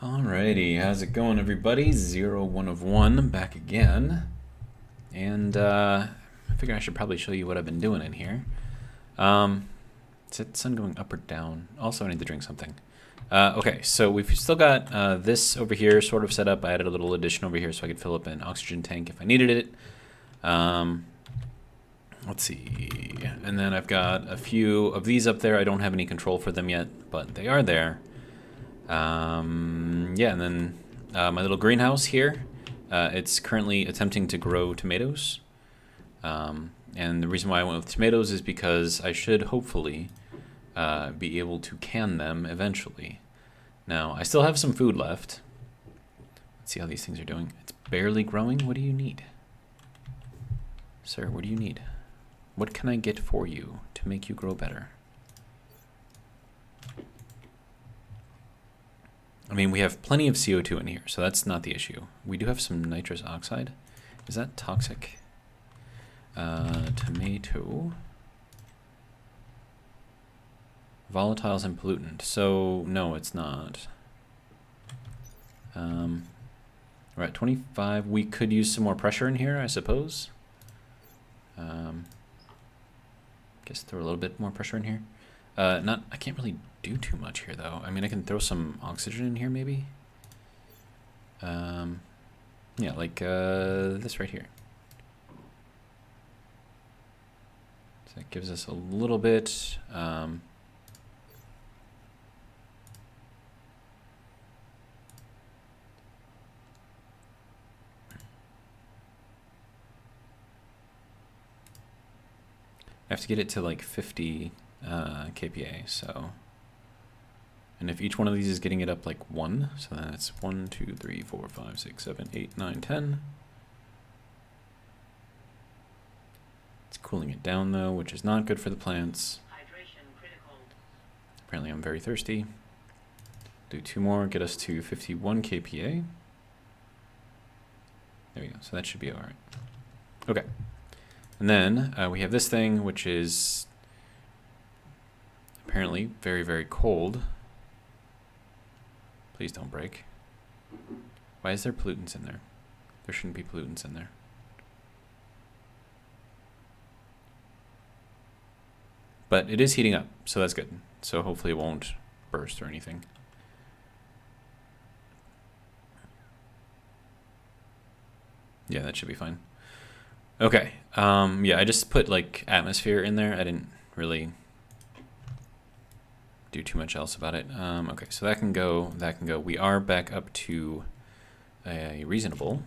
Alrighty, how's it going, everybody? 01 of 1 back again. And I figure I should probably show you what I've been doing in here. Is it sun going up or down? Also, I need to drink something. Okay, so we've still got this over here sort of set up. I added a little addition over here so I could fill up an oxygen tank if I needed it. Let's see. And then I've got a few of these up there. I don't have any control for them yet, but they are there. Yeah, and then my little greenhouse here, it's currently attempting to grow tomatoes. And the reason why I went with tomatoes is because I should hopefully be able to can them eventually. Now, I still have some food left. Let's see how these things are doing. It's barely growing. What do you need? Sir, what do you need? What can I get for you to make you grow better? I mean, we have plenty of CO2 in here, so that's not the issue. We do have some nitrous oxide. Is that toxic? Tomato. Volatiles and pollutant. So, no, it's not. We're at 25. We could use some more pressure in here, I suppose. Guess throw a little bit more pressure in here. I can't really do too much here, though. I mean, I can throw some oxygen in here, maybe. Yeah, like this right here. So that gives us a little bit. I have to get it to like 50 kPa, so. And if each one of these is getting it up like 1, so that's 1, 2, 3, 4, 5, 6, 7, 8, 9, 10. It's cooling it down though, which is not good for the plants. Hydration critical. Apparently I'm very thirsty. Do 2 more, get us to 51 kPa. There we go, so that should be alright. Okay. And then we have this thing, which is apparently very, very cold. Please don't break. Why is there pollutants in there? There shouldn't be pollutants in there. But it is heating up, so that's good. So hopefully it won't burst or anything. Yeah, that should be fine. Okay, yeah, I just put like atmosphere in there. I didn't really do too much else about it. Okay, so that can go, We are back up to a reasonable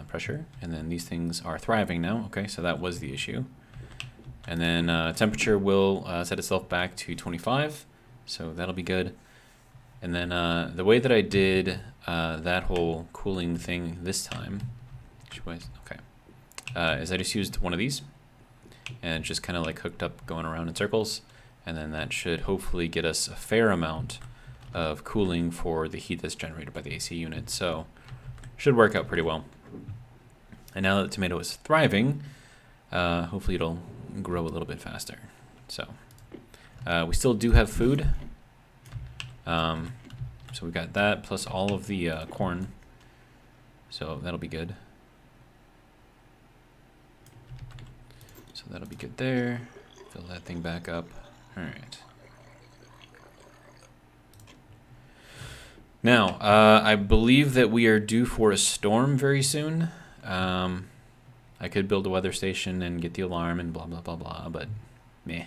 pressure, and then these things are thriving now. Okay, so that was the issue. And then temperature will set itself back to 25, so that'll be good. And then the way that I did that whole cooling thing this time, is I just used one of these, and just kind of like hooked up going around in circles. And then that should hopefully get us a fair amount of cooling for the heat that's generated by the AC unit. So should work out pretty well. And now that the tomato is thriving, hopefully it'll grow a little bit faster. So we still do have food. So we've got that plus all of the corn. So that'll be good. So that'll be good there. Fill that thing back up. All right. Now, I believe that we are due for a storm very soon. I could build a weather station and get the alarm and blah, blah, blah, blah, but meh.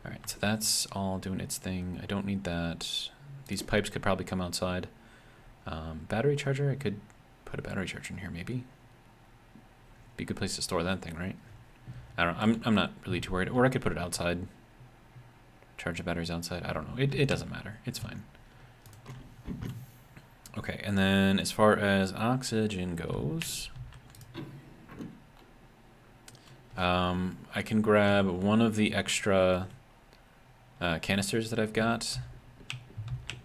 All right, so that's all doing its thing. I don't need that. These pipes could probably come outside. Battery charger, I could put a battery charger in here maybe. Be a good place to store that thing, right? I don't know. I'm not really too worried. Or I could put it outside. Charge the batteries outside. I don't know. It doesn't matter. It's fine. Okay, and then as far as oxygen goes, I can grab one of the extra canisters that I've got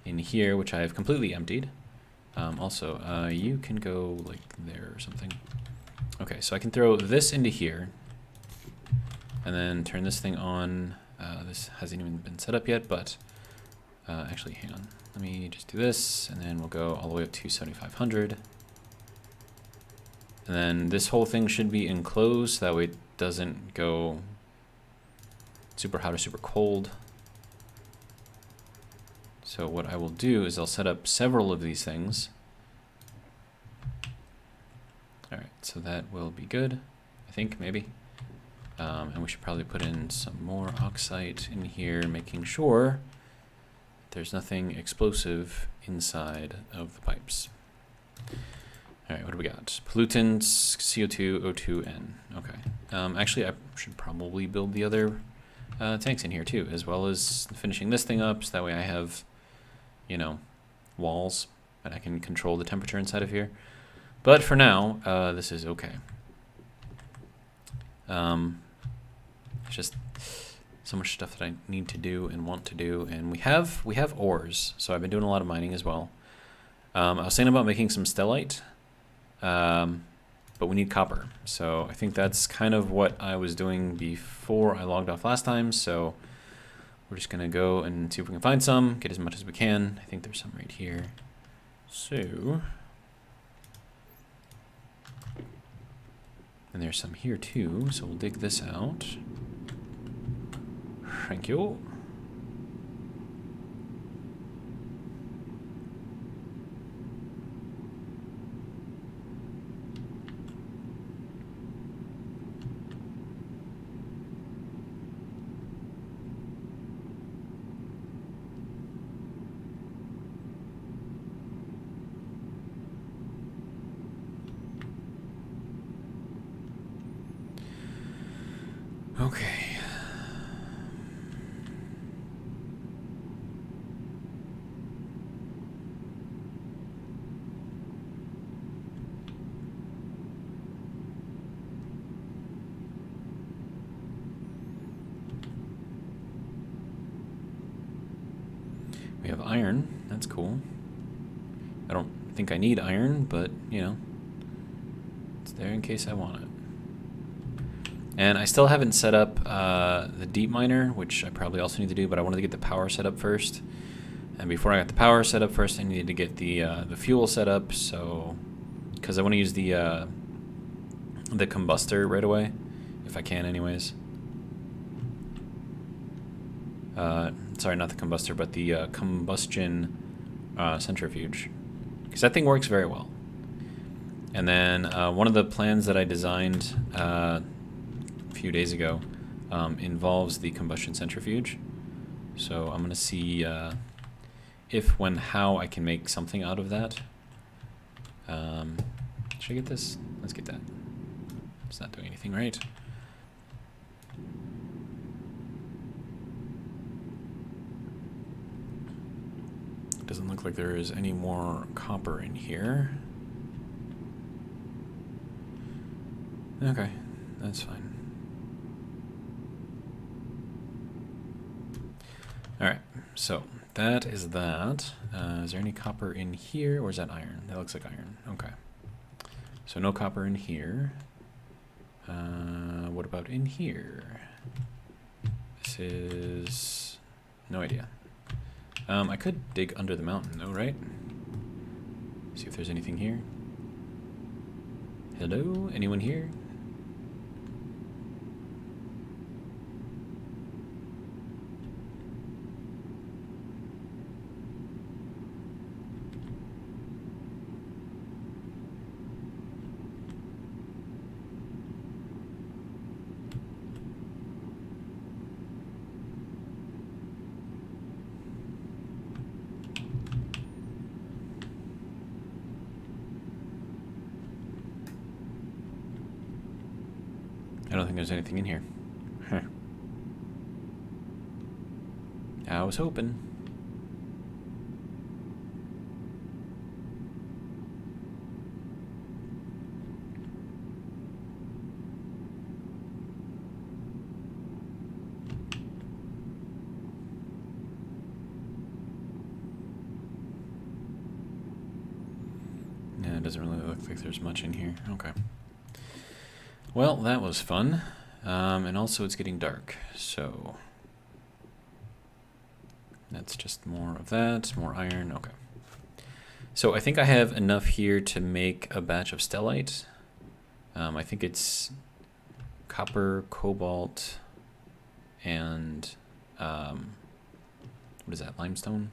in here, which I have completely emptied. Also, you can go like there or something. Okay, so I can throw this into here. And then turn this thing on. This hasn't even been set up yet, but Actually, hang on. Let me just do this, and then we'll go all the way up to 7,500. And then this whole thing should be enclosed, so that way it doesn't go super hot or super cold. So what I will do is I'll set up several of these things. All right, so that will be good, I think, maybe. And we should probably put in some more oxide in here, making sure there's nothing explosive inside of the pipes. All right, what do we got? Pollutants, CO2, O2, N. Okay. Actually, I should probably build the other tanks in here too, as well as finishing this thing up, so that way I have, you know, walls and I can control the temperature inside of here. But for now, this is okay. It's just so much stuff that I need to do and want to do, and we have ores, so I've been doing a lot of mining as well. I was saying about making some stellite, but we need copper, so I think that's kind of what I was doing before I logged off last time. So we're just gonna go and see if we can find some, get as much as we can. I think there's some right here. So, and there's some here too, so we'll dig this out. Thank you. Okay. We have iron. That's cool. I don't think I need iron, but, you know, it's there in case I want it. And I still haven't set up the deep miner, which I probably also need to do, but I wanted to get the power set up first. And before I got the power set up first, I needed to get the fuel set up, so because I want to use the combustor right away, if I can anyways. Sorry, not the combustor, but the combustion centrifuge, because that thing works very well. And then one of the plans that I designed a few days ago involves the combustion centrifuge. So I'm going to see if, when, how I can make something out of that. Should I get this? Let's get that. It's not doing anything right. Doesn't look like there is any more copper in here. Okay, that's fine. Alright, so that is that. Is there any copper in here, or is that iron? That looks like iron. Okay. So no copper in here. What about in here? This is... no idea. I could dig under the mountain though, right? See if there's anything here. Hello? Anyone here? I don't think there's anything in here. Huh. I was hoping. Yeah, it doesn't really look like there's much in here. Okay. Well, that was fun, and also it's getting dark, so That's just more of that, more iron. Okay. So I think I have enough here to make a batch of stellite. I think it's copper, cobalt, and what is that, limestone?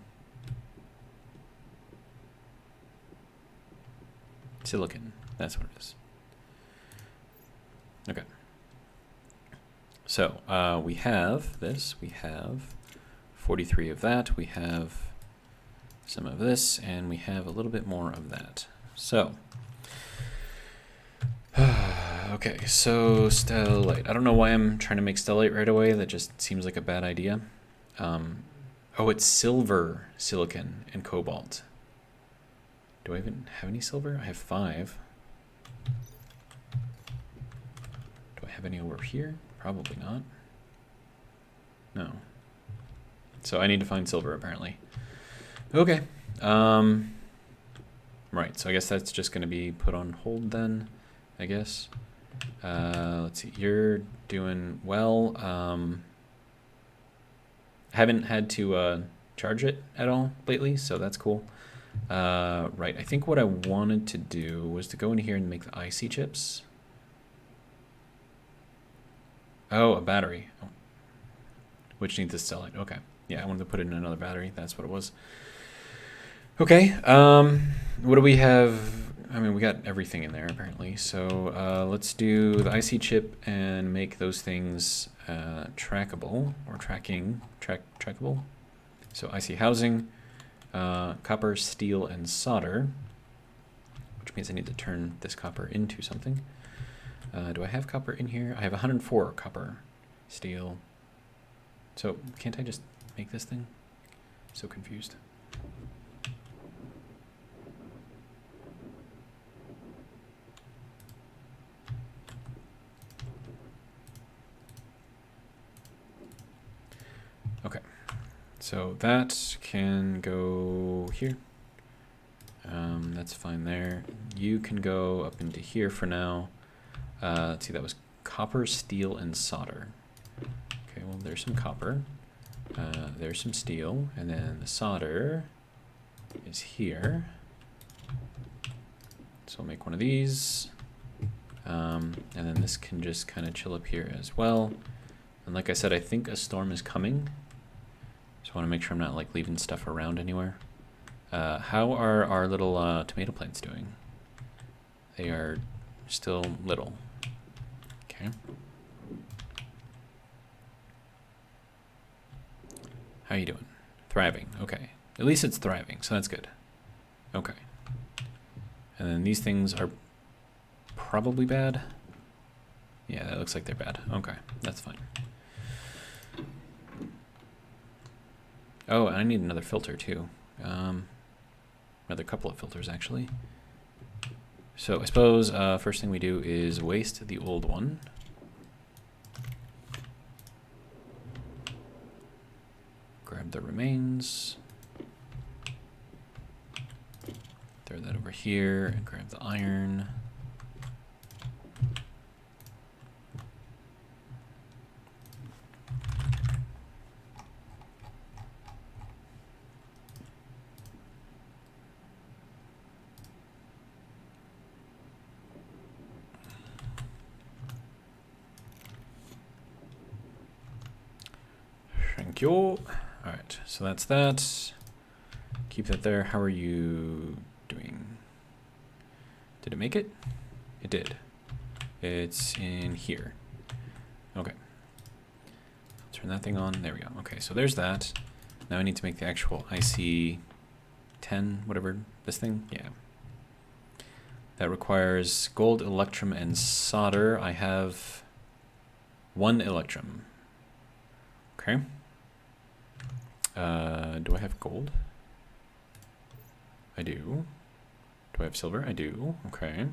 Silicon, that's what it is. Okay. So we have this, we have 43 of that, we have some of this, and we have a little bit more of that. So, okay, so stellite. I don't know why I'm trying to make stellite right away. That just seems like a bad idea. Oh, it's silver, silicon, and cobalt. Do I even have any silver? I have 5. Do I have any over here? Probably not. No. So I need to find silver, apparently. Okay. Right, so I guess that's just going to be put on hold then, I guess. Let's see, you're doing well. Haven't had to charge it at all lately, so that's cool. Right, I think what I wanted to do was to go in here and make the IC chips. Oh, a battery. Oh. Which needs to sell it. Okay. Yeah, I wanted to put it in another battery. That's what it was. Okay. What do we have? I mean, we got everything in there apparently. So let's do the IC chip and make those things trackable or trackable. So IC housing, copper, steel, and solder, which means I need to turn this copper into something. Do I have copper in here? I have 104 copper, steel. So can't I just make this thing? So confused. Okay, so that can go here. That's fine there. You can go up into here for now. Let's see, that was copper, steel, and solder. Okay, well, there's some copper. There's some steel, and then the solder is here. So I'll make one of these. And then this can just kind of chill up here as well. And like I said, I think a storm is coming. So I want to make sure I'm not like leaving stuff around anywhere. How are our little tomato plants doing? They are still little. Okay. How are you doing? Thriving. Okay. At least it's thriving, so that's good. Okay. And then these things are probably bad. Yeah, that looks like they're bad. Okay, that's fine. Oh, and I need another filter too. Another couple of filters actually. So I suppose first thing we do is waste the old one. Grab the remains. Throw that over here and grab the iron. Thank you. All right, so that's that. Keep that there. How are you doing? Did it make it? It did. It's in here. Okay. Turn that thing on. There we go. Okay, so there's that. Now I need to make the actual IC10, whatever, this thing. Yeah. That requires gold, electrum, and solder. I have 1 electrum. Okay. Do I have gold? I do. Do I have silver? I do. Okay.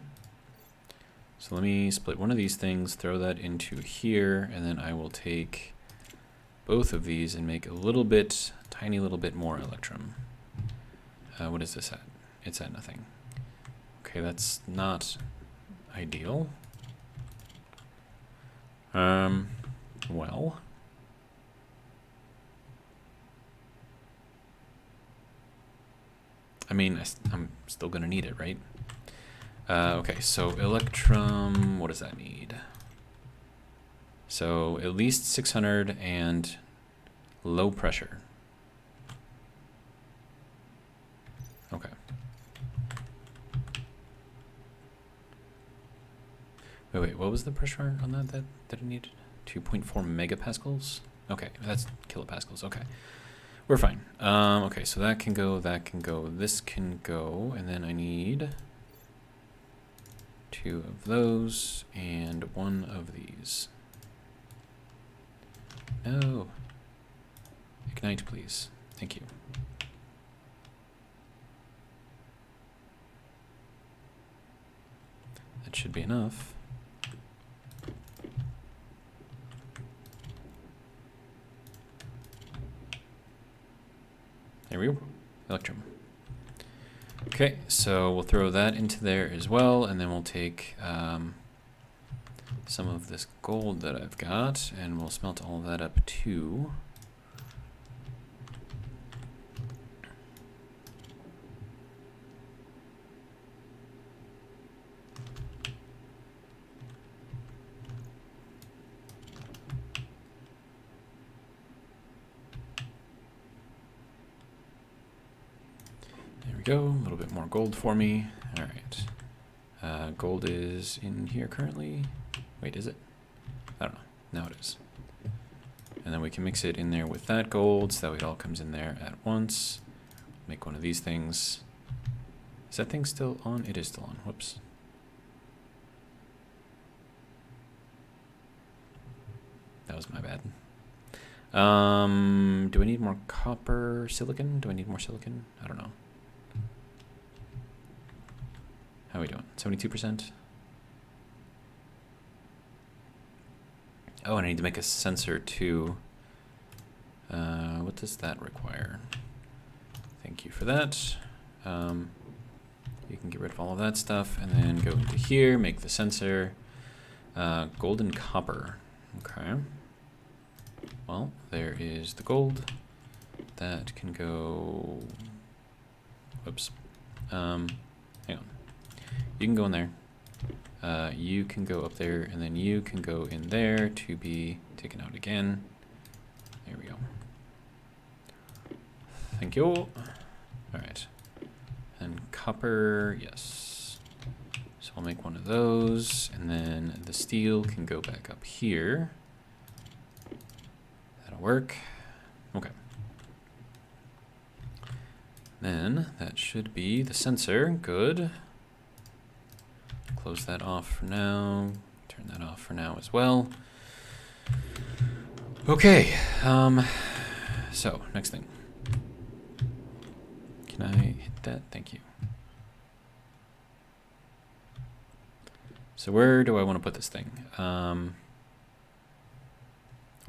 So let me split one of these things, throw that into here, and then I will take both of these and make a little bit, tiny little bit more electrum. What is this at? It's at nothing. Okay, that's not ideal. Well. I mean, I'm still gonna need it, right? Okay, so electrum, what does that need? So at least 600 and low pressure. Okay. Wait, what was the pressure on that it needed? 2.4 megapascals? Okay, that's kilopascals, okay. We're fine. Okay, so that can go, this can go, and then I need 2 of those and 1 of these. No. Ignite, please. Thank you. That should be enough. There we go. Electrum. Okay, so we'll throw that into there as well, and then we'll take some of this gold that I've got, and we'll smelt all that up too. Go, a little bit more gold for me. All right. Gold is in here currently. Wait, is it? I don't know. Now it is. And then we can mix it in there with that gold, so that way it all comes in there at once. Make one of these things. Is that thing still on? It is still on. Whoops. That was my bad. Do I need more copper silicon? Do I need more silicon? I don't know. How are we doing? 72%? Oh, and I need to make a sensor too. What does that require? Thank you for that. You can get rid of all of that stuff and then go into here, make the sensor. Gold and copper. Okay. Well, there is the gold. That can go... Whoops. Hang on. You can go in there. You can go up there, and then you can go in there to be taken out again. There we go. Thank you. All right. And copper, yes. So I'll make one of those, and then the steel can go back up here. That'll work. Okay. Then that should be the sensor. Good. Close that off for now. Turn that off for now as well. Okay. So next thing. Can I hit that? Thank you. So where do I want to put this thing? Well,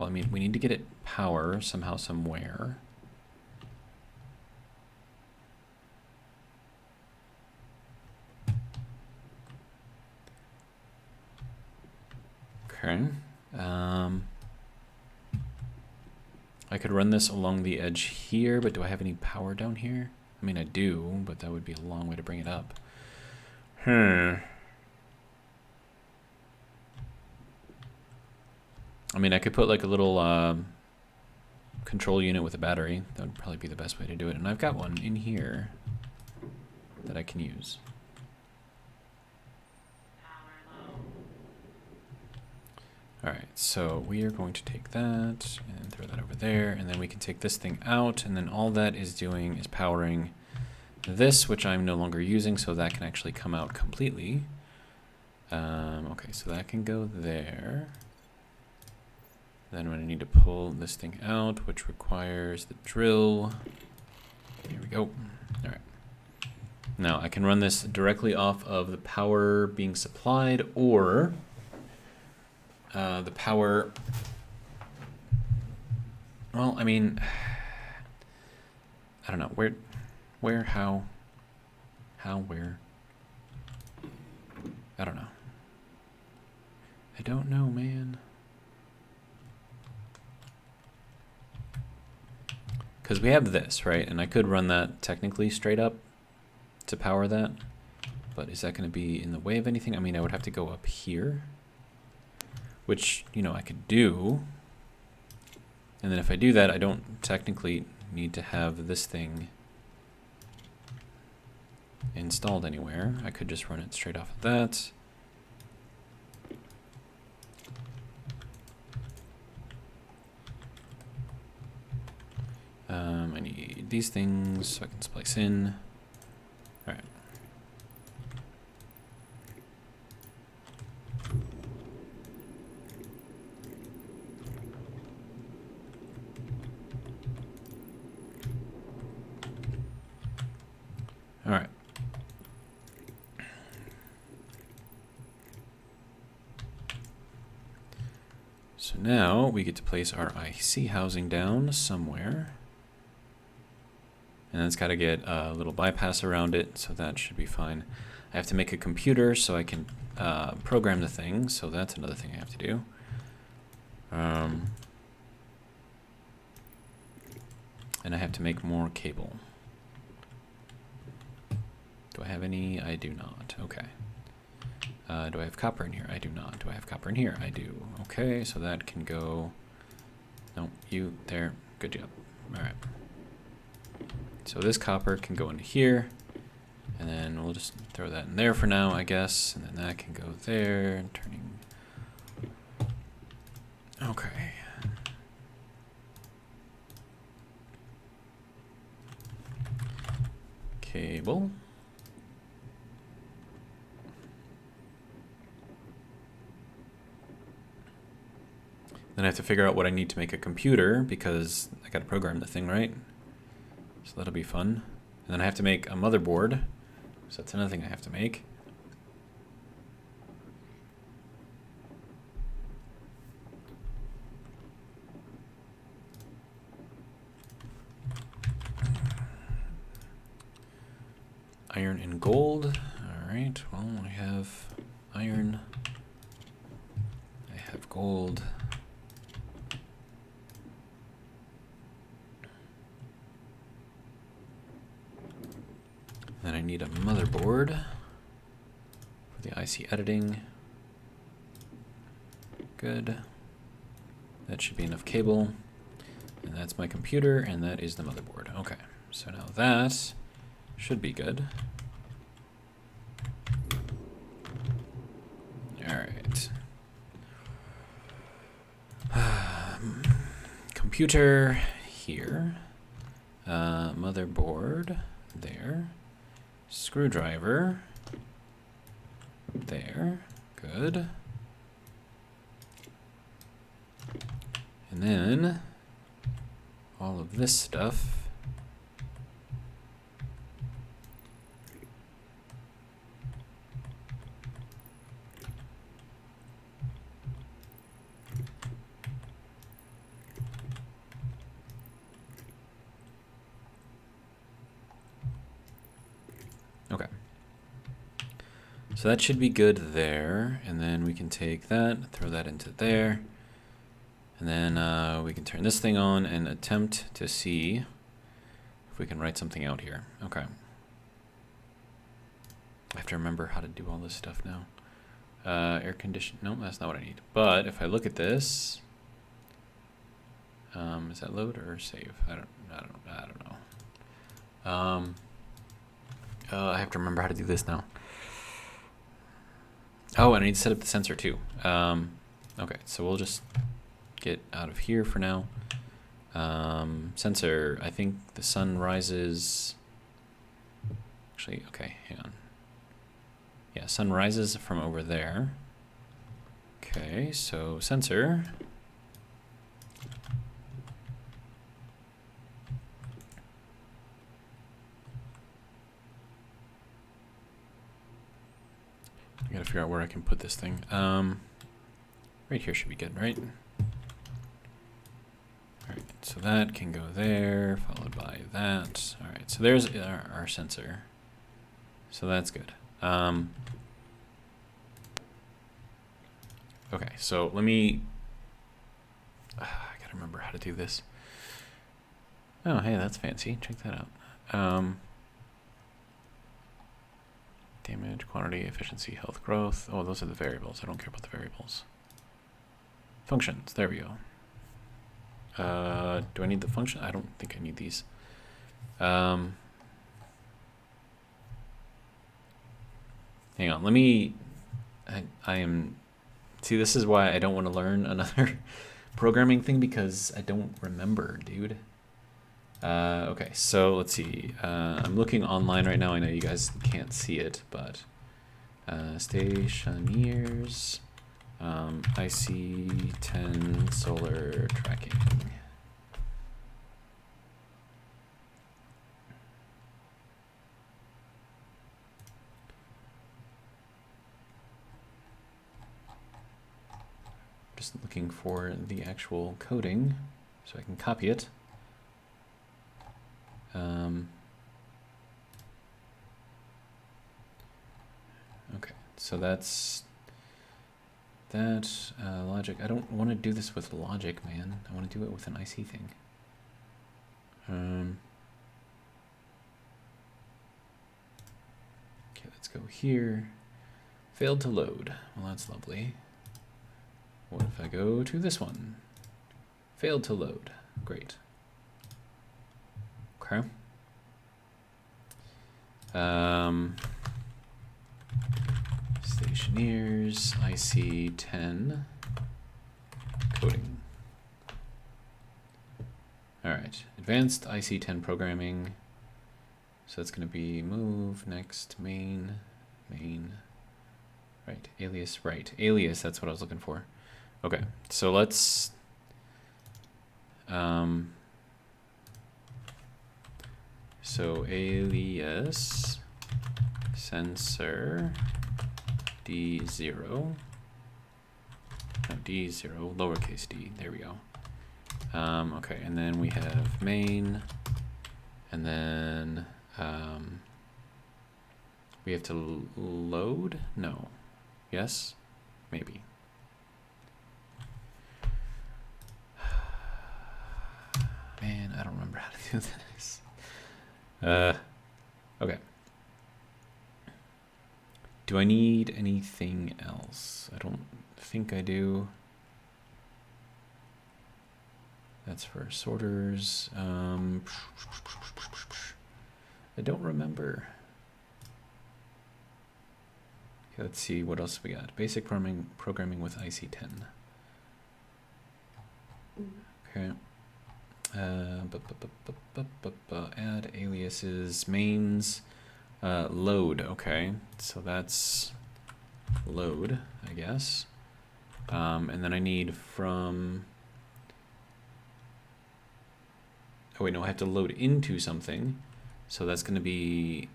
I mean, we need to get it power somehow, somewhere. Okay. I could run this along the edge here, but do I have any power down here? I mean, I do, but that would be a long way to bring it up. I mean, I could put like a little control unit with a battery. That would probably be the best way to do it. And I've got one in here that I can use. All right, so we are going to take that and throw that over there, and then we can take this thing out, and then all that is doing is powering this, which I'm no longer using, so that can actually come out completely. Okay, so that can go there. Then I'm going to need to pull this thing out, which requires the drill. Here we go. All right. Now I can run this directly off of the power being supplied, or the power, well, I mean, I don't know, where, how, where, I don't know. I don't know, man. Because we have this, right? And I could run that technically straight up, to power that. But is that going to be in the way of anything? I mean, I would have to go up here, which, you know, I could do. And then if I do that, I don't technically need to have this thing installed anywhere. I could just run it straight off of that. I need these things so I can splice in. All right. All right. So now we get to place our IC housing down somewhere. And it's got to get a little bypass around it, so that should be fine. I have to make a computer so I can program the thing, so that's another thing I have to do. And I have to make more cable. Do I have any? I do not. Okay. Do I have copper in here? I do not. Do I have copper in here? I do. Okay, so that can go... No, you, there. Good job. All right. So this copper can go into here, and then we'll just throw that in there for now, I guess, and then that can go there, turning... Okay. Cable. Then I have to figure out what I need to make a computer, because I got to program the thing, right? So that'll be fun. And then I have to make a motherboard. So that's another thing I have to make. Iron and gold. All right, well, I have iron. I have gold. Then I need a motherboard for the IC editing. Good. That should be enough cable. And that's my computer, and that is the motherboard. Okay, so now that should be good. All right. Computer here. Motherboard there. Screwdriver there. Good. And then all of this stuff. Okay. So that should be good there, and then we can take that, throw that into there, and then we can turn this thing on and attempt to see if we can write something out here. Okay. I have to remember how to do all this stuff now. Air condition, no, that's not what I need. But if I look at this, is that load or save? I don't know. I have to remember how to do this now. Oh, and I need to set up the sensor too. Okay, so we'll just get out of here for now. Sensor, I think the sun rises... Actually, okay, hang on. Yeah, sun rises from over there. Okay, so sensor... I gotta figure out where I can put this thing. Right here should be good, right? Alright, so that can go there, followed by that. Alright, so there's our sensor. So that's good. Okay, so let me... I gotta remember how to do this. Oh, hey, that's fancy. Check that out. damage, quantity, efficiency, health, growth. Oh, those are the variables. I don't care about the variables. Functions. There we go. Do I need the function? I don't think I need these. Hang on. Let me. I am. See, this is why I don't want to learn another programming thing, because I don't remember, dude. Okay, so let's see. I'm looking online right now. I know you guys can't see it, but Stationeers, IC10 solar tracking. Just looking for the actual coding so I can copy it. Okay, so that's that logic. I don't want to do this with logic, man. I want to do it with an IC thing. Okay, let's go here. Failed to load. Well, that's lovely. What if I go to this one? Failed to load. Great. Okay. Stationeers, IC10, coding. All right, advanced IC10 programming. So that's going to be move, next, main, right, alias, that's what I was looking for. Okay, so let's, so alias sensor D0, no, D0, lowercase d, there we go. Okay, and then we have main, and then we have to load? No. Yes? Maybe. Man, I don't remember how to do this. Okay. Do I need anything else? I don't think I do. That's for sorters. I don't remember. Okay, let's see what else we got. Basic programming with IC10. Okay. Add aliases, mains, load. Okay, so that's load, I guess. And then I need from. Oh wait, no, I have to load into something. So that's going to be.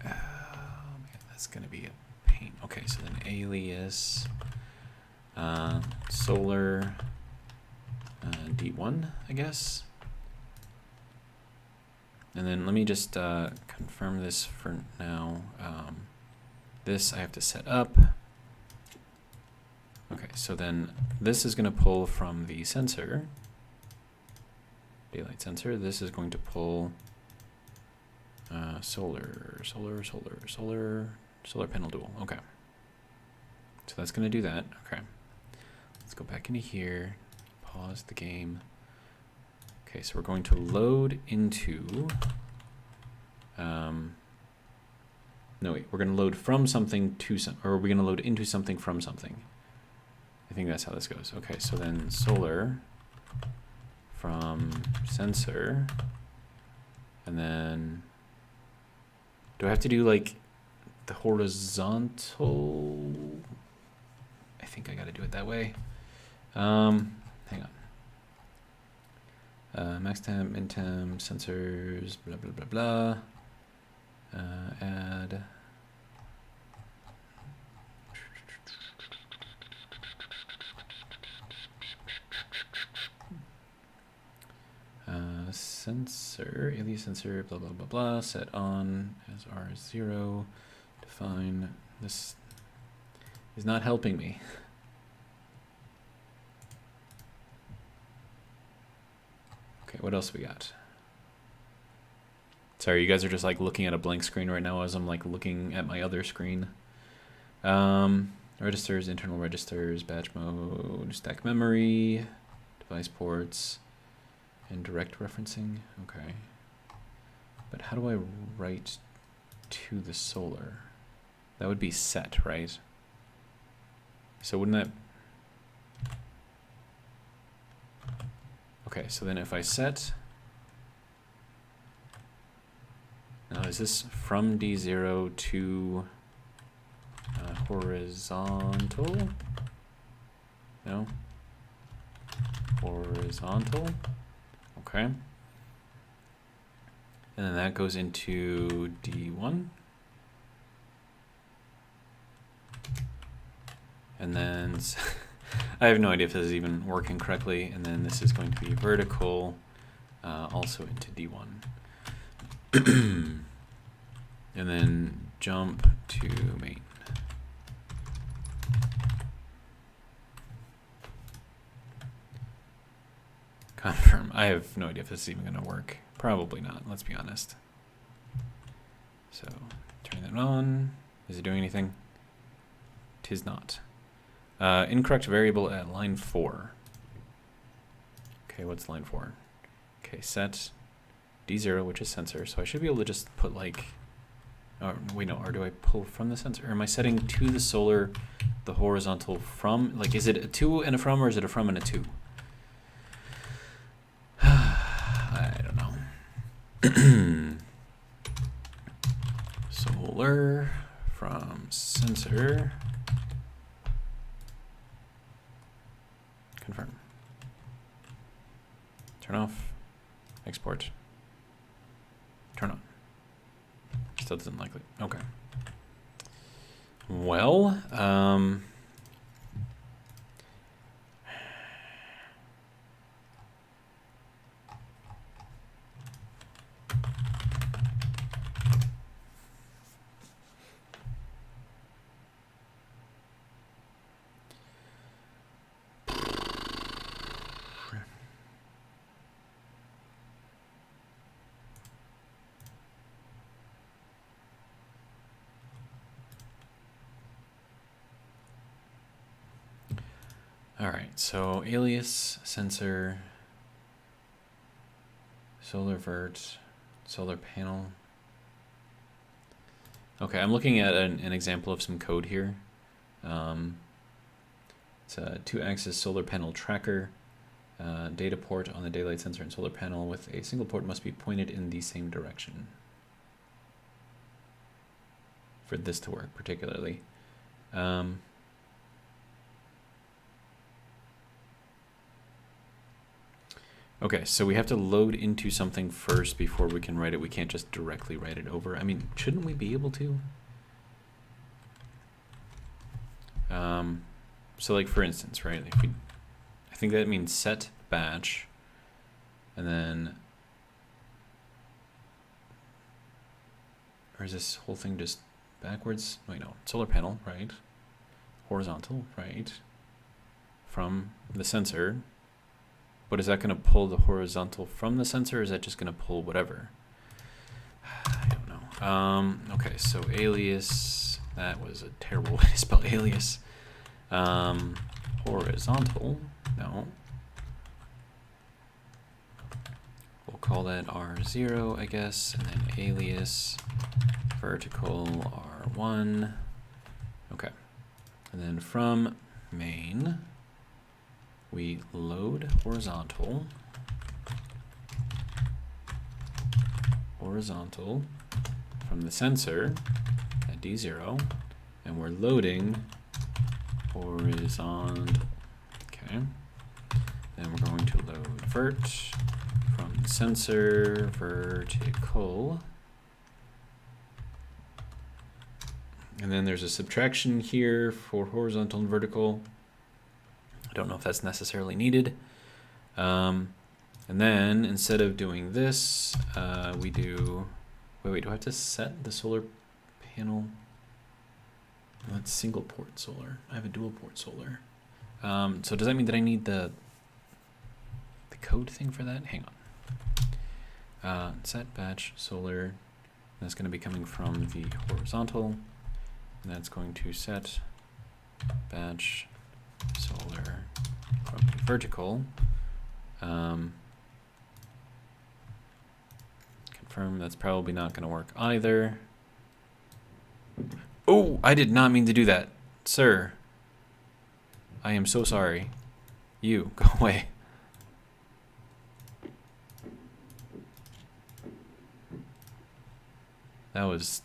Oh man, that's going to be a pain. Okay, so then alias, solar. D1, I guess. And then let me just confirm this for now. This I have to set up. Okay, so then this is going to pull from the sensor, daylight sensor. This is going to pull solar panel dual. Okay. So that's going to do that. Okay. Let's go back into here. Pause the game. Okay, so we're going to load into. No, wait. We're going to load from something to some, or are we going to load into something from something? I think that's how this goes. Okay, so then solar from sensor, and then do I have to do like the horizontal? I think I got to do it that way. Hang on. Max temp, min temp, sensors, blah, blah, blah, blah. Add. Sensor, alias sensor, blah, blah, blah, blah. Set on as R0. Define. This is not helping me. Okay, what else we got? Sorry, you guys are just like looking at a blank screen right now as I'm like looking at my other screen. Registers, internal registers, batch mode, stack memory, device ports, and direct referencing. Okay. But how do I write to the solar? That would be set, right? So wouldn't that... Okay, so then if I set... Now is this from D0 to horizontal? No? Horizontal? Okay. And then that goes into D1. And then I have no idea if this is even working correctly. And then this is going to be vertical, also into D1. And then jump to main. Confirm. I have no idea if this is even going to work. Probably not, let's be honest. So, turn that on. Is it doing anything? Tis not. Incorrect variable at line 4. Okay, what's line 4? Okay, set D0, which is sensor. So I should be able to just put like... Oh, wait, no, or do I pull from the sensor? Or am I setting to the solar, the horizontal from? Like, is it a to and a from, or is it a from and a to? I don't know. Solar from sensor. Confirm. Turn off. Export. Turn on. Still doesn't like it. Okay. Well, all right, so alias, sensor, solar vert, solar panel. Okay, I'm looking at an example of some code here. It's a 2-axis solar panel tracker. Data port on the daylight sensor and solar panel with a single port must be pointed in the same direction. For this to work particularly. Okay, so we have to load into something first before we can write it. We can't just directly write it over. I mean, shouldn't we be able to? So like for instance, right? If we, I think that means set batch, and then, or is this whole thing just backwards? Wait, no, solar panel, right? Horizontal, right? From the sensor. But is that going to pull the horizontal from the sensor, or is that just going to pull whatever? I don't know. Okay, so alias, that was a terrible way to spell alias. Horizontal, no. We'll call that R0, I guess, and then alias vertical R1. Okay, and then from main, we load horizontal from the sensor at D0, and we're loading horizontal. Okay. Then we're going to load vert from the sensor vertical. And then there's a subtraction here for horizontal and vertical. I don't know if that's necessarily needed. And then instead of doing this, we do, wait, do I have to set the solar panel? No, that's single port solar. I have a dual port solar. So does that mean that I need the code thing for that? Hang set batch solar. That's going to be coming from the horizontal, and that's going to set batch solar from the vertical. Confirm that's probably not going to work either. Oh, I did not mean to do that, sir. I am so sorry. You, go away. That was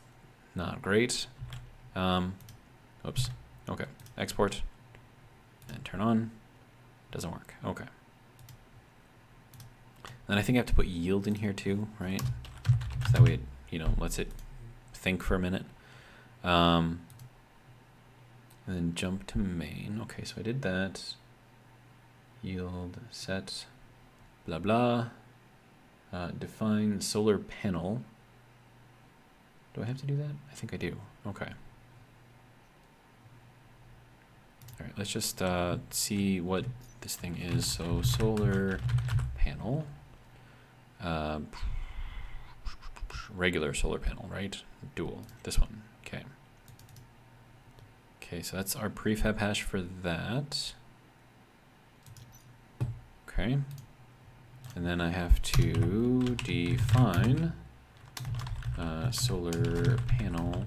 not great. Oops. Okay. Export. And turn on. Doesn't work. Okay. Then I think I have to put yield in here too, right? So that way it, you know, lets it think for a minute. And then jump to main. Okay, so I did that. Yield, set, blah, blah. Define solar panel. Do I have to do that? I think I do. Okay. All right, let's just see what this thing is. So solar panel. Regular solar panel, right? Dual, this one. Okay. Okay, so that's our prefab hash for that. Okay. And then I have to define solar panel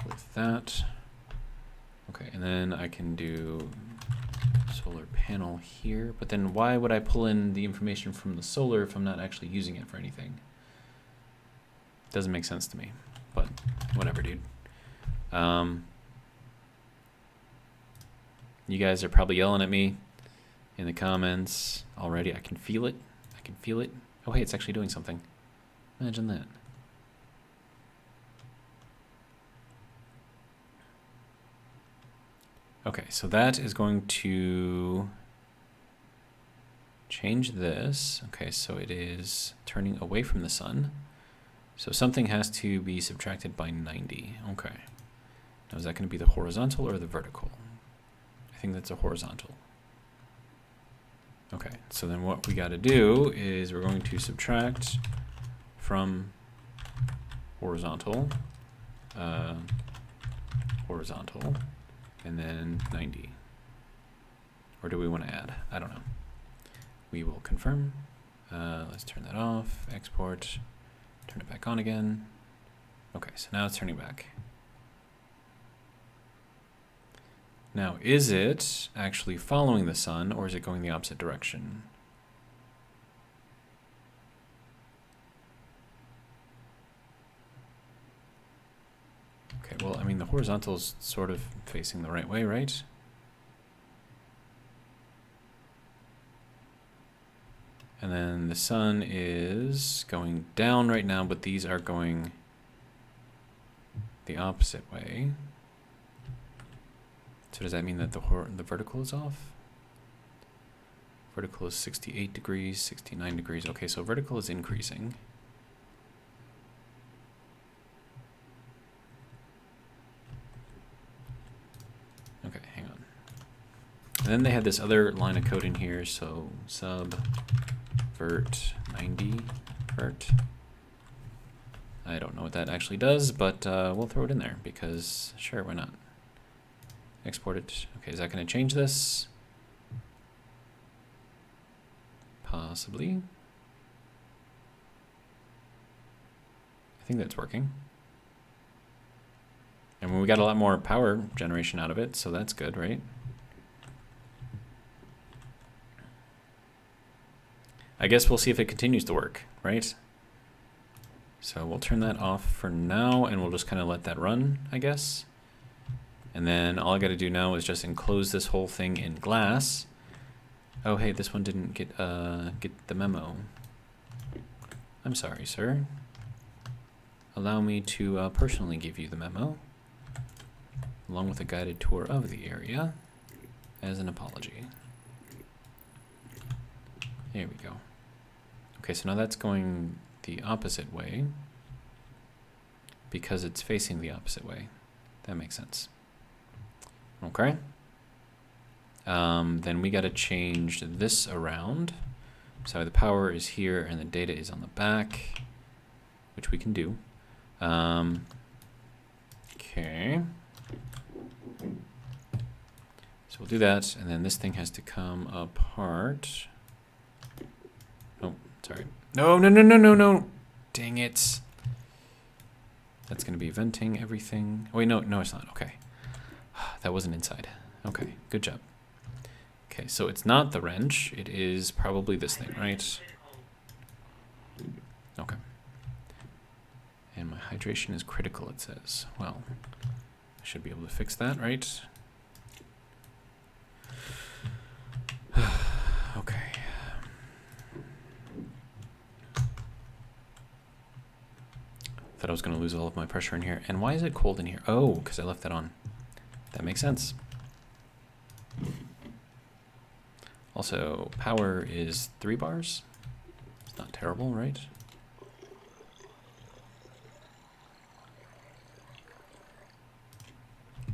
with that. Okay, and then I can do solar panel here, but then why would I pull in the information from the solar if I'm not actually using it for anything? Doesn't make sense to me, but whatever, dude. You guys are probably yelling at me in the comments already. I can feel it. I can feel it. Oh, hey, it's actually doing something. Imagine that. Okay, so that is going to change this. Okay, so it is turning away from the sun. So something has to be subtracted by 90. Okay. Now is that going to be the horizontal or the vertical? I think that's a horizontal. Okay, so then what we got to do is we're going to subtract from horizontal, horizontal, and then 90. Or do we want to add? I don't know. We will confirm. Let's turn that off, export, turn it back on again. Okay, so now it's turning back. Now, is it actually following the sun, or is it going the opposite direction? Okay, well, I mean, the horizontal's sort of facing the right way, right? And then the sun is going down right now, but these are going the opposite way. So does that mean that the vertical is off? Vertical is 68 degrees, 69 degrees. Okay, so vertical is increasing. Okay, hang on. And then they had this other line of code in here, so sub vert 90 vert. I don't know what that actually does, but we'll throw it in there because sure, why not? Export it. Okay, is that going to change this? Possibly. I think that's working. And we got a lot more power generation out of it, so that's good, right? I guess we'll see if it continues to work, right? So we'll turn that off for now, and we'll just kind of let that run, I guess. And then all I got to do now is just enclose this whole thing in glass. Oh, hey, this one didn't get the memo. I'm sorry, sir. Allow me to personally give you the memo, along with a guided tour of the area, as an apology. There we go. Okay, so now that's going the opposite way, because it's facing the opposite way. That makes sense. Okay. Then we got to change this around. So the power is here and the data is on the back, which we can do. Okay. So we'll do that, and then this thing has to come apart. Oh, sorry. No, no, no, no, no, no. Dang it. That's going to be venting everything. Oh, wait, no, no, it's not. Okay. That wasn't inside. Okay, good job. Okay, so it's not the wrench. It is probably this thing, right? Okay. And my hydration is critical, it says. Well, I should be able to fix that, right? Okay. Thought I was going to lose all of my pressure in here. And why is it cold in here? Oh, because I left that on. That makes sense. Also, power is 3 bars. It's not terrible, right?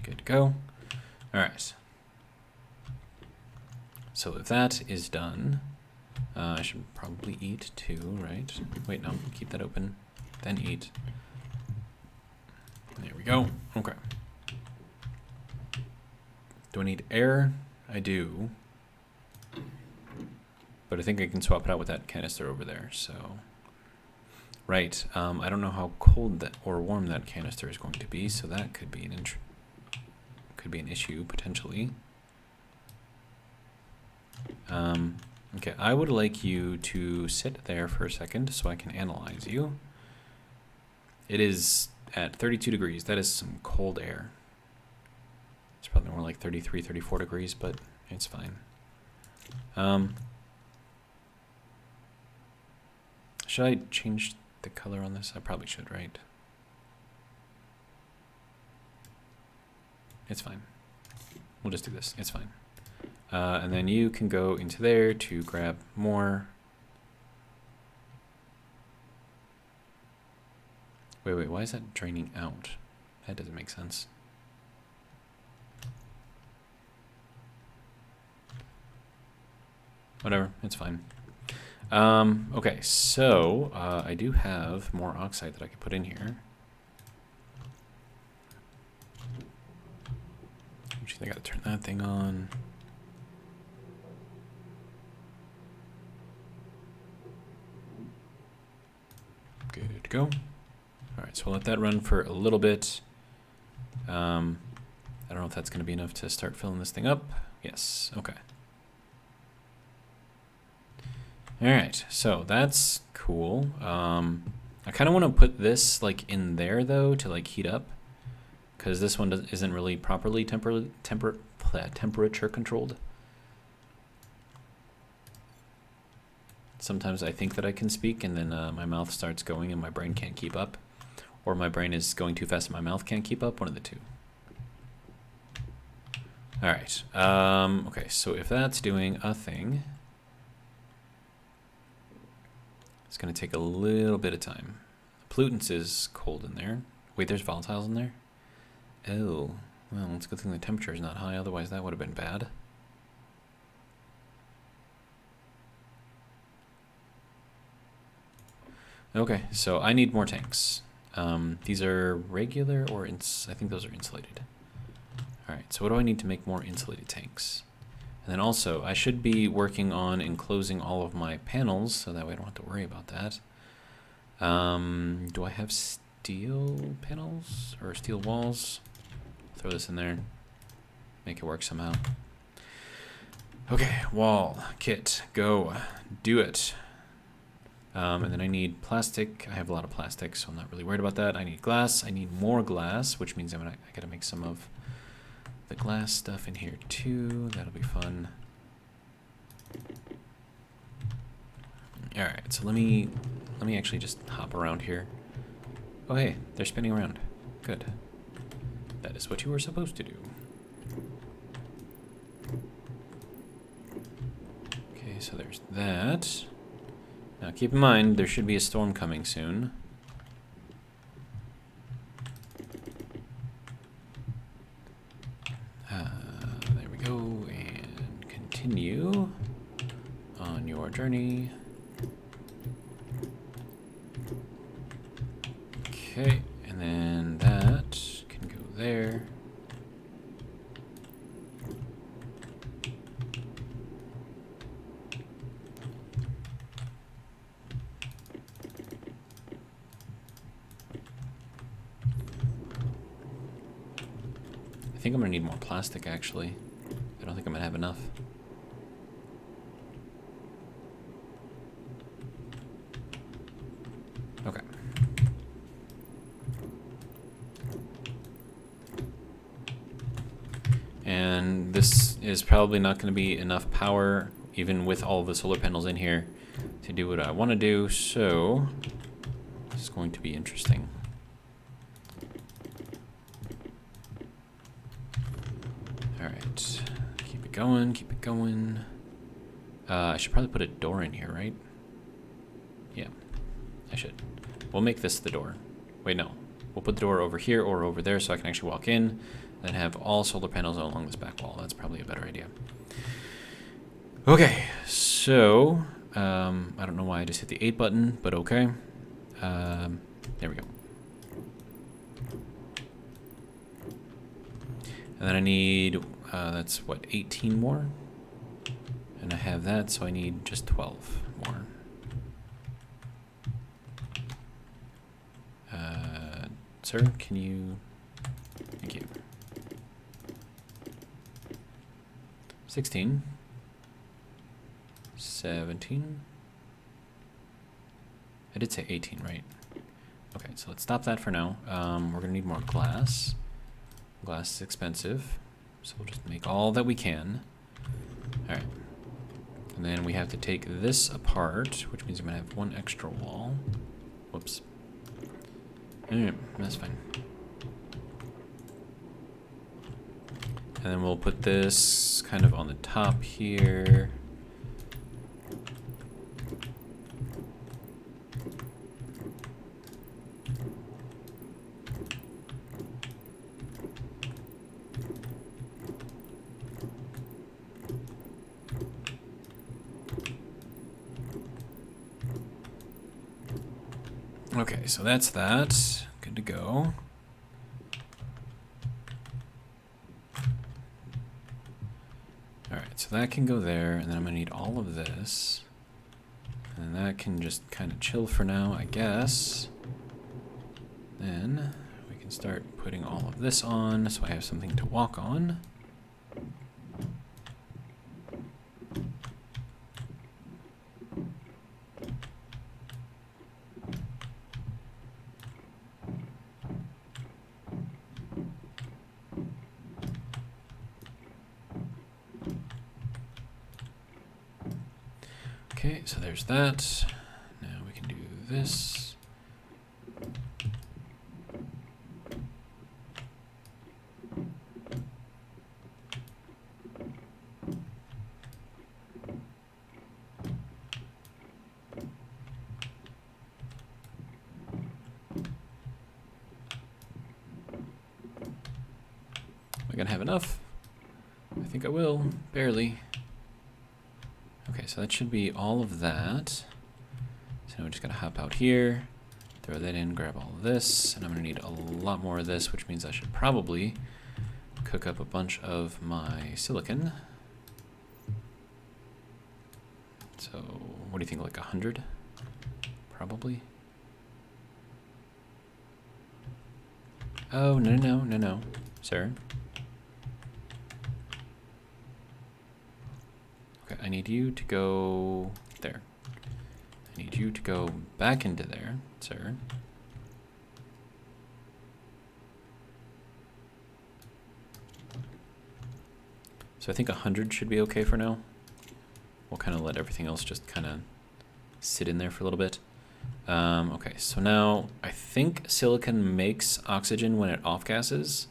Good to go. All right. So if that is done, I should probably eat too, right? Wait, no, keep that open, then eat. There we go. Okay. Do I need air? I do. But I think I can swap it out with that canister over there, so. Right, I don't know how cold that or warm that canister is going to be, so that could be an issue, potentially. Okay, I would like you to sit there for a second so I can analyze you. It is at 32 degrees. That is some cold air. It's probably more like 33, 34 degrees, but it's fine. Should I change the color on this? I probably should, right? It's fine. We'll just do this. It's fine. And then you can go into there to grab more. Wait, why is that draining out? That doesn't make sense. Whatever, it's fine. Okay, so I do have more oxide that I could put in here. Actually, I gotta turn that thing on. Good to go. All right, so we'll let that run for a little bit. I don't know if that's going to be enough to start filling this thing up. Yes, okay. All right, so that's cool. I kind of want to put this like in there though to like heat up, because this one isn't really properly temperature controlled. Sometimes I think that I can speak, and then my mouth starts going and my brain can't keep up. Or my brain is going too fast and my mouth can't keep up, one of the two. All right, okay, so if that's doing a thing, it's gonna take a little bit of time. Pollutants is cold in there. Wait, there's volatiles in there? Oh, well, it's a good thing the temperature is not high, otherwise that would have been bad. Okay, so I need more tanks. These are regular or I think those are insulated. All right, so what do I need to make more insulated tanks? And then also, I should be working on enclosing all of my panels, so that way I don't have to worry about that. Do I have steel panels or steel walls? Throw this in there, make it work somehow. Okay, wall, kit, go, do it. And then I need plastic. I have a lot of plastic, so I'm not really worried about that. I need glass. I need more glass, which means I gotta make some of the glass stuff in here too. That'll be fun. All right, so let me actually just hop around here. Oh hey, they're spinning around. Good. That is what you were supposed to do. Okay, so there's that. Now keep in mind, there should be a storm coming soon. There we go, and continue on your journey. Okay, and then that can go there. I think I'm gonna need more plastic actually. I don't think I'm gonna have enough. Okay. And this is probably not going to be enough power, even with all the solar panels in here, to do what I want to do, so this is going to be interesting. Alright, keep it going, keep it going. I should probably put a door in here, right? Yeah, I should. We'll make this the door. Wait, no. We'll put the door over here or over there so I can actually walk in and have all solar panels along this back wall. That's probably a better idea. Okay, so I don't know why I just hit the 8 button, but okay. There we go. And then I need, that's what, 18 more? And I have that, so I need just 12 more. Sir, can you... Thank you. 16. 17. I did say 18, right? Okay, so let's stop that for now. We're gonna need more glass. Glass is expensive, so we'll just make all that we can. All right. And then we have to take this apart, which means I'm gonna have one extra wall. Whoops. That's fine. And then we'll put this kind of on the top here. Okay, so that's that. Good to go. Alright, so that can go there, and then I'm going to need all of this. And that can just kind of chill for now, I guess. Then we can start putting all of this on, so I have something to walk on. Okay, so there's that. Now we can do this. Am I gonna have enough? I think I will, barely. Okay, so that should be all of that. So now we just gotta hop out here, throw that in, grab all of this, and I'm gonna need a lot more of this, which means I should probably cook up a bunch of my silicon. So, what do you think, like 100? Probably. Oh, no, sir. I need you to go there. I need you to go back into there, sir. So I think 100 should be okay for now. We'll kind of let everything else just kind of sit in there for a little bit. Okay, so now I think silicon makes oxygen when it off-gasses.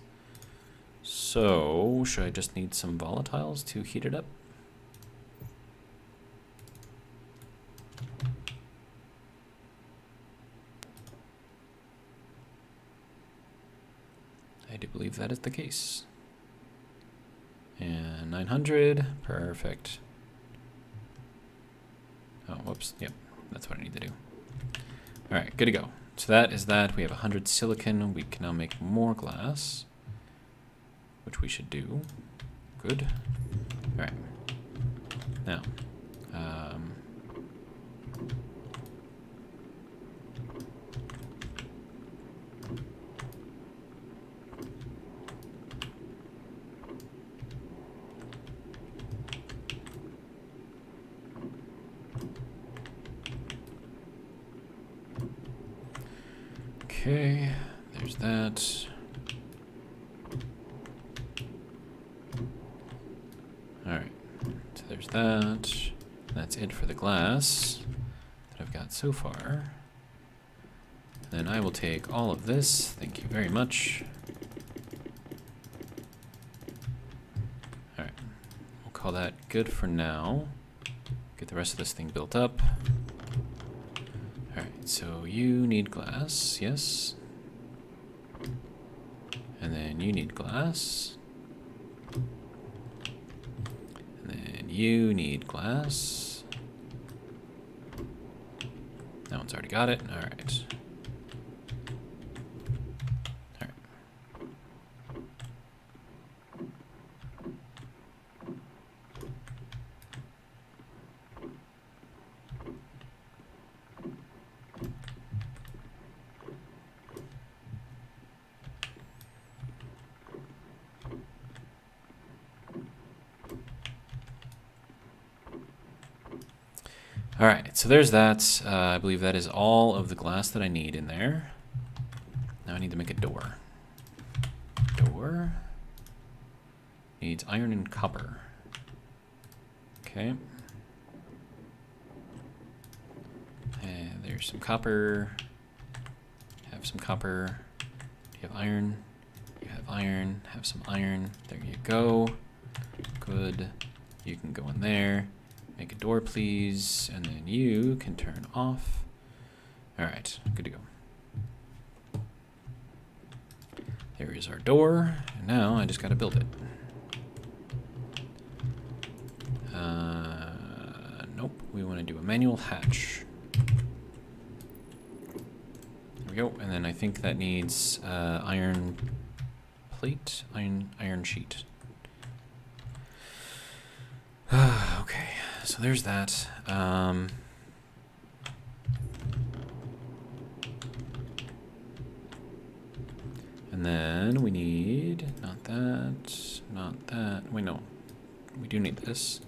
So should I just need some volatiles to heat it up? I do believe that is the case. And 900, perfect. Oh, whoops, yep, that's what I need to do. All right, good to go. so that is that. We have 100 silicon. We can now make more glass, which we should do. Good. All right. Now, okay, there's that. All right, so there's that. That's it for the glass that I've got so far. Then I will take all of this. Thank you very much. All right, we'll call that good for now. Get the rest of this thing built up. All right, so you need glass, yes. And then you need glass. And then you need glass. That one's already got it. All right. All right. All right, so there's that. I believe that is all of the glass that I need in there. Now I need to make a door. Door needs iron and copper. Okay. And there's some copper. Have some copper. Do you have iron? You have iron. Have some iron. There you go. Good. You can go in there. Make a door, please, and then you can turn off. All right, good to go. There is our door, and now I just got to build it. Nope, we want to do a manual hatch. There we go, and then I think that needs iron plate, iron sheet. Okay, so there's that. And then we need, not that. Wait, no, we do need this.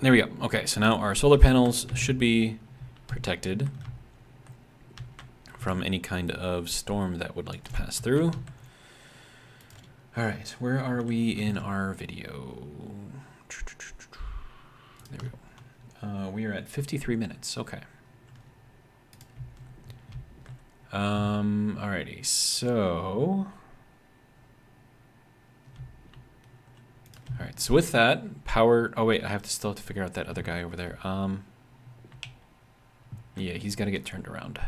There we go. Okay, so now our solar panels should be protected from any kind of storm that would like to pass through. All right, where are we in our video? There we go. We are at 53 minutes. Okay. Alrighty, so. All right, so with that, power. Oh wait, I still have to figure out that other guy over there. Yeah, he's got to get turned around,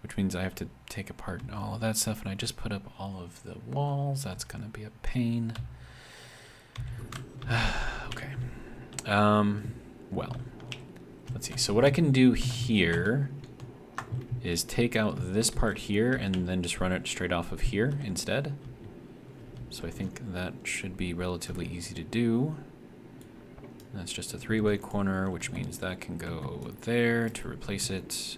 which means I have to take apart all of that stuff, and I just put up all of the walls. That's gonna be a pain. Okay. Well, let's see. So what I can do here is take out this part here and then just run it straight off of here instead. So I think that should be relatively easy to do. That's just a three-way corner, which means that can go there to replace it.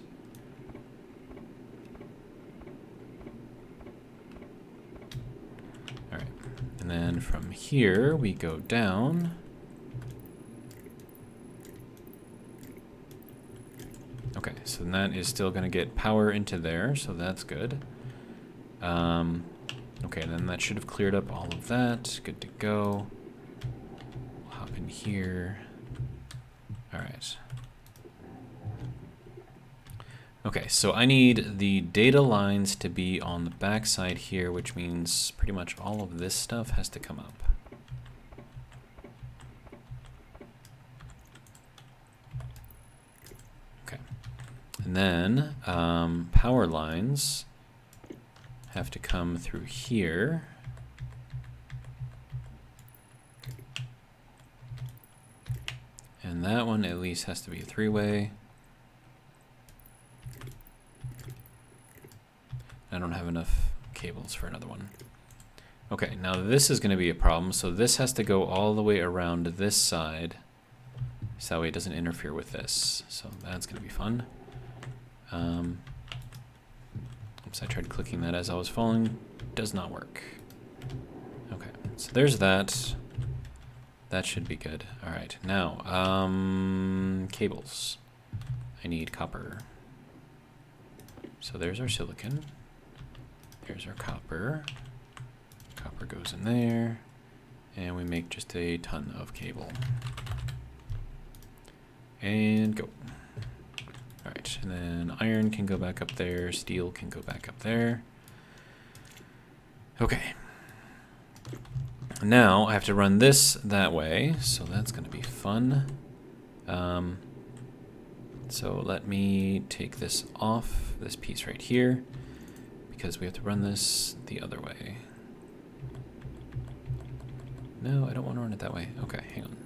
All right, and then from here we go down. Okay, so that is still going to get power into there, so that's good. Okay, then that should have cleared up all of that. Good to go. We'll hop in here. All right. Okay, so I need the data lines to be on the back side here, which means pretty much all of this stuff has to come up. Okay, and then power lines have to come through here. And that one at least has to be a three-way. I don't have enough cables for another one. Okay, now this is going to be a problem. So this has to go all the way around this side, so that way it doesn't interfere with this. So that's going to be fun. Oops, I tried clicking that as I was falling. Does not work. Okay, so there's that. That should be good. All right, now cables. I need copper. So there's our silicon. There's our copper. Copper goes in there, and we make just a ton of cable. And go. All right, and then iron can go back up there, steel can go back up there. Okay. Now I have to run this that way, so that's going to be fun. So let me take this off, this piece right here, because we have to run this the other way. No, I don't want to run it that way. Okay, hang on.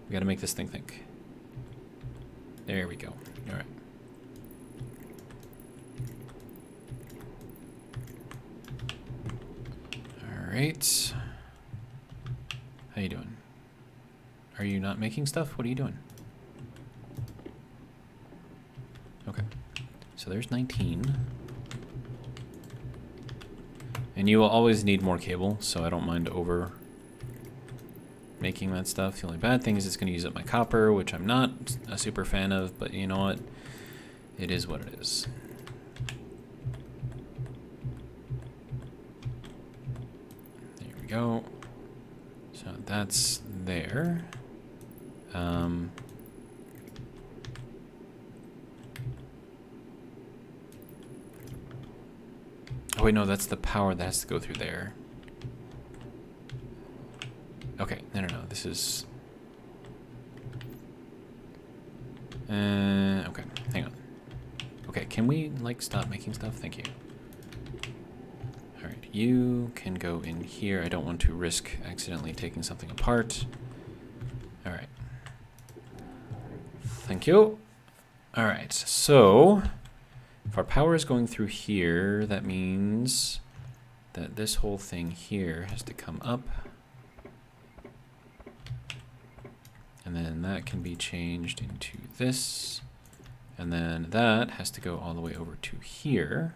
We got to make this thing think. There we go. All right. All right. How you doing? Are you not making stuff? What are you doing? Okay. So there's 19. And you will always need more cable, so I don't mind over making that stuff. The only bad thing is it's going to use up my copper, which I'm not a super fan of, but you know what? It is what it is. There we go. So that's there. Oh wait, no, that's the power that has to go through there. Okay, no, this is... okay, hang on. Okay, can we, like, stop making stuff? Thank you. Alright, you can go in here. I don't want to risk accidentally taking something apart. Alright. Thank you. Alright, so... if our power is going through here, that means that this whole thing here has to come up. And then that can be changed into this. And then that has to go all the way over to here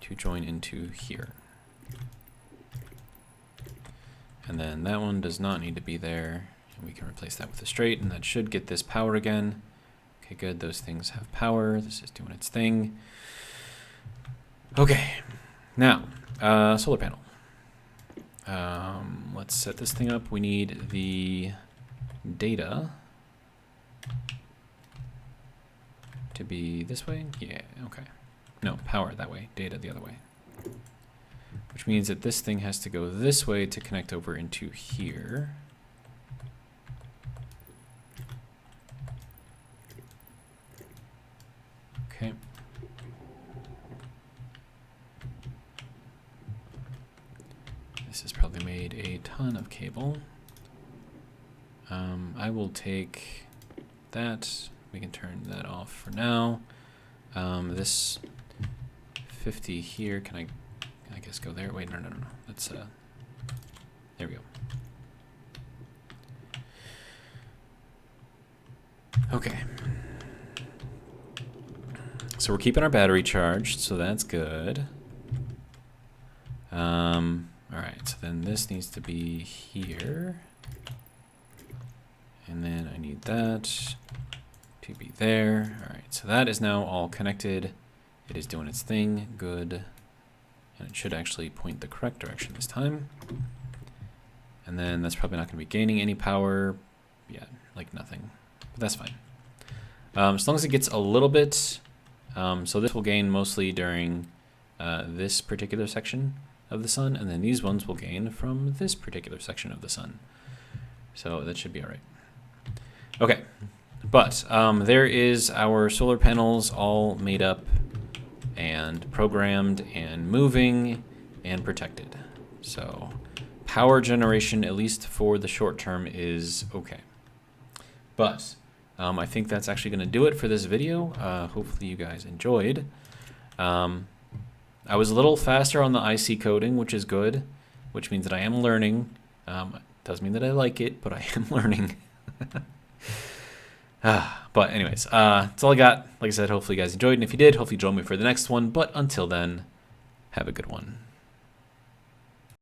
to join into here. And then that one does not need to be there. And we can replace that with a straight, and that should get this power again. Okay, good. Those things have power. This is doing its thing. Okay. Now, solar panel. Let's set this thing up. We need the data to be this way. Yeah, okay. No, power that way. Data the other way. Which means that this thing has to go this way to connect over into here. Okay. This has probably made a ton of cable. I will take that. We can turn that off for now. This 50 here, can I guess go there? Wait, no. Let's, there we go. Okay. So we're keeping our battery charged, so that's good. Alright, so then this needs to be here. And then I need that to be there. Alright, so that is now all connected. It is doing its thing, good. And it should actually point the correct direction this time. And then that's probably not going to be gaining any power. Yeah, like nothing. But that's fine. As long as it gets a little bit... so this will gain mostly during this particular section of the sun, and then these ones will gain from this particular section of the sun. So that should be all right. Okay, but there is our solar panels all made up and programmed and moving and protected. So power generation, at least for the short term, is okay. But I think that's actually going to do it for this video. Hopefully you guys enjoyed. I was a little faster on the IC coding, which is good, which means that I am learning. Doesn't mean that I like it, but I am learning. But anyways, that's all I got. Like I said, hopefully you guys enjoyed, and if you did, hopefully join me for the next one. But until then, have a good one.